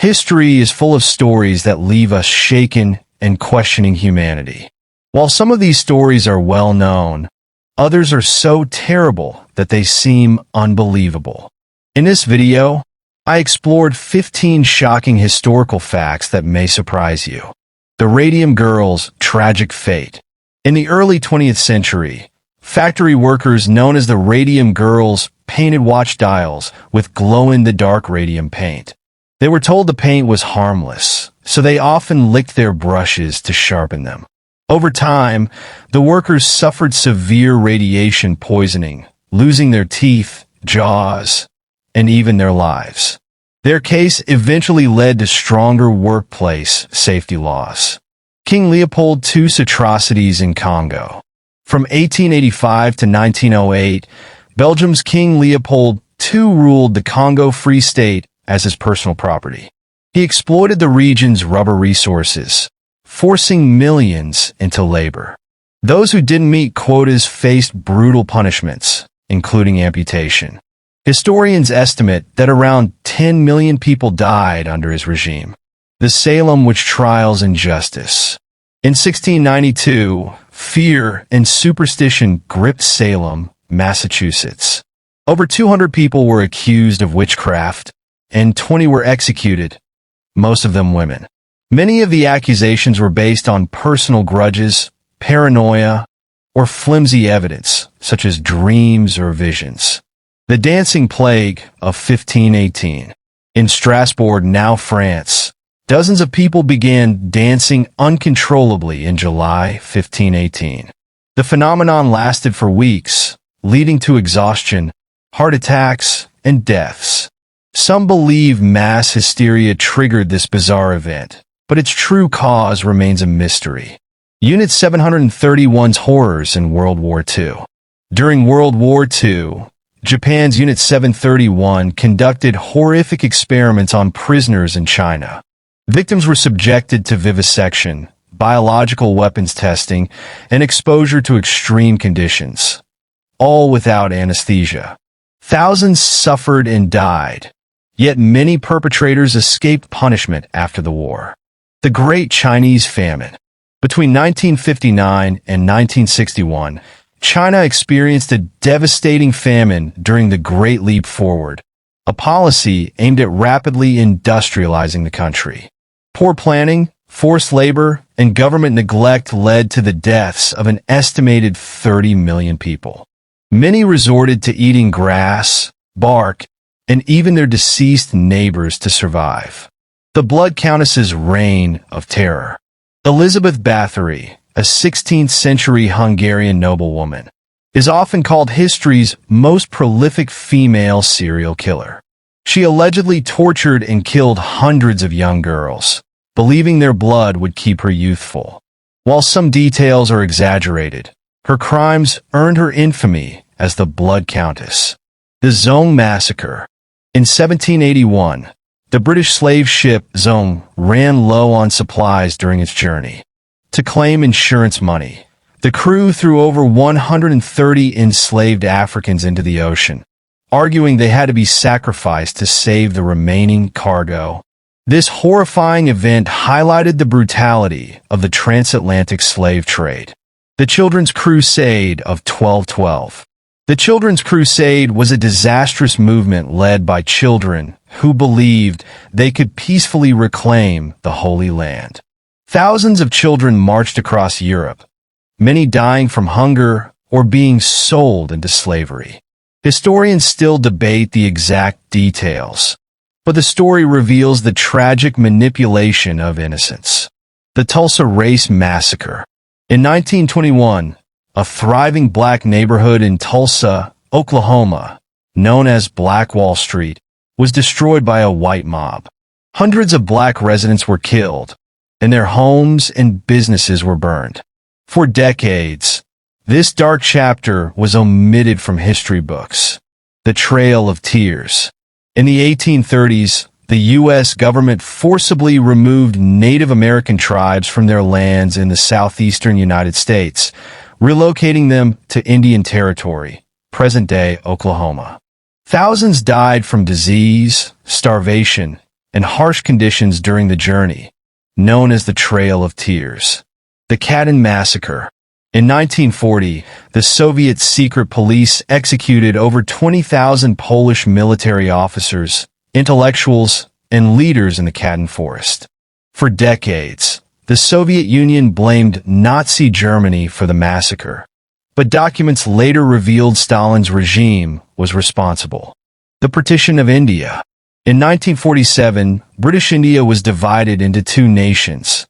History is full of stories that leave us shaken and questioning humanity. While some of these stories are well known, others are so terrible that they seem unbelievable. In this video, I explored 15 shocking historical facts that may surprise you. The Radium Girls' tragic fate. In the early 20th century, factory workers known as the Radium Girls painted watch dials with glow-in-the-dark radium paint. They were told the paint was harmless, so they often licked their brushes to sharpen them. Over time, the workers suffered severe radiation poisoning, losing their teeth, jaws, and even their lives. Their case eventually led to stronger workplace safety laws. King Leopold II's atrocities in Congo. From 1885 to 1908, Belgium's King Leopold II ruled the Congo Free State as his personal property. He exploited the region's rubber resources, forcing millions into labor. Those who didn't meet quotas faced brutal punishments, including amputation. Historians estimate that around 10 million people died under his regime. The Salem witch trials and justice. In 1692, fear and superstition gripped Salem, Massachusetts. Over 200 people were accused of witchcraft, and 20 were executed, most of them women. Many of the accusations were based on personal grudges, paranoia, or flimsy evidence, such as dreams or visions. The Dancing Plague of 1518. In Strasbourg, now France, dozens of people began dancing uncontrollably in July 1518. The phenomenon lasted for weeks, leading to exhaustion, heart attacks, and deaths. Some believe mass hysteria triggered this bizarre event, but its true cause remains a mystery. Unit 731's horrors in World War II. During World War II, Japan's Unit 731 conducted horrific experiments on prisoners in China. Victims were subjected to vivisection, biological weapons testing, and exposure to extreme conditions, all without anesthesia. Thousands suffered and died, yet many perpetrators escaped punishment after the war. The Great Chinese Famine. Between 1959 and 1961, China experienced a devastating famine during the Great Leap Forward, a policy aimed at rapidly industrializing the country. Poor planning, forced labor, and government neglect led to the deaths of an estimated 30 million people. Many resorted to eating grass, bark, and even their deceased neighbors to survive. The Blood Countess's reign of terror. Elizabeth Bathory, a 16th-century Hungarian noblewoman, is often called history's most prolific female serial killer. She allegedly tortured and killed hundreds of young girls, believing their blood would keep her youthful. While some details are exaggerated, her crimes earned her infamy as the Blood Countess. The Zong Massacre. In 1781, the British slave ship Zong ran low on supplies during its journey. To claim insurance money, the crew threw over 130 enslaved Africans into the ocean, arguing they had to be sacrificed to save the remaining cargo. This horrifying event highlighted the brutality of the transatlantic slave trade. The Children's Crusade of 1212. The Children's Crusade was a disastrous movement led by children who believed they could peacefully reclaim the Holy Land. Thousands of children marched across Europe, many dying from hunger or being sold into slavery. Historians still debate the exact details, but the story reveals the tragic manipulation of innocence. The Tulsa Race Massacre. In 1921, a thriving black neighborhood in Tulsa, Oklahoma, known as Black Wall Street, was destroyed by a white mob. Hundreds of black residents were killed, and their homes and businesses were burned. For decades, this dark chapter was omitted from history books. The Trail of Tears. In the 1830s, the U.S. government forcibly removed Native American tribes from their lands in the southeastern United States, relocating them to Indian Territory, present-day Oklahoma. Thousands died from disease, starvation, and harsh conditions during the journey, known as the Trail of Tears. The Katyn Massacre. In 1940, the Soviet secret police executed over 20,000 Polish military officers, intellectuals, and leaders in the Katyn Forest. For decades, the Soviet Union blamed Nazi Germany for the massacre, but documents later revealed Stalin's regime was responsible. The Partition of India. In 1947, British India was divided into two nations,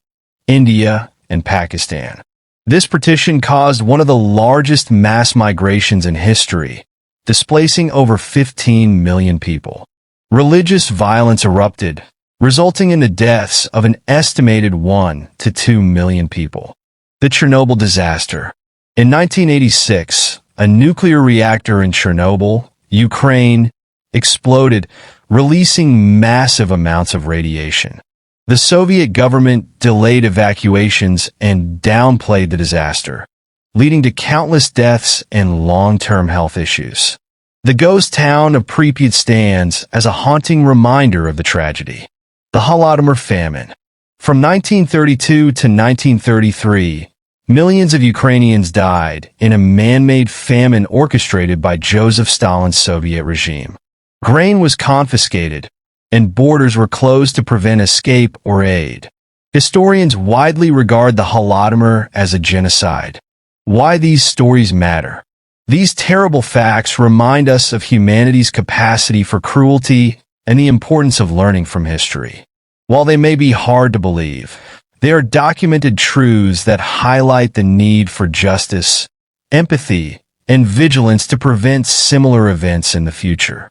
India and Pakistan. This partition caused one of the largest mass migrations in history, displacing over 15 million people. Religious violence erupted, resulting in the deaths of an estimated 1 to 2 million people. The Chernobyl disaster. In 1986, a nuclear reactor in Chernobyl, Ukraine, exploded, releasing massive amounts of radiation. The Soviet government delayed evacuations and downplayed the disaster, leading to countless deaths and long-term health issues. The ghost town of Pripyat stands as a haunting reminder of the tragedy. The Holodomor famine. From 1932 to 1933, millions of Ukrainians died in a man-made famine orchestrated by Joseph Stalin's Soviet regime. Grain was confiscated, and borders were closed to prevent escape or aid. Historians widely regard the Holodomor as a genocide. Why these stories matter? These terrible facts remind us of humanity's capacity for cruelty and the importance of learning from history. While they may be hard to believe, they are documented truths that highlight the need for justice, empathy, and vigilance to prevent similar events in the future.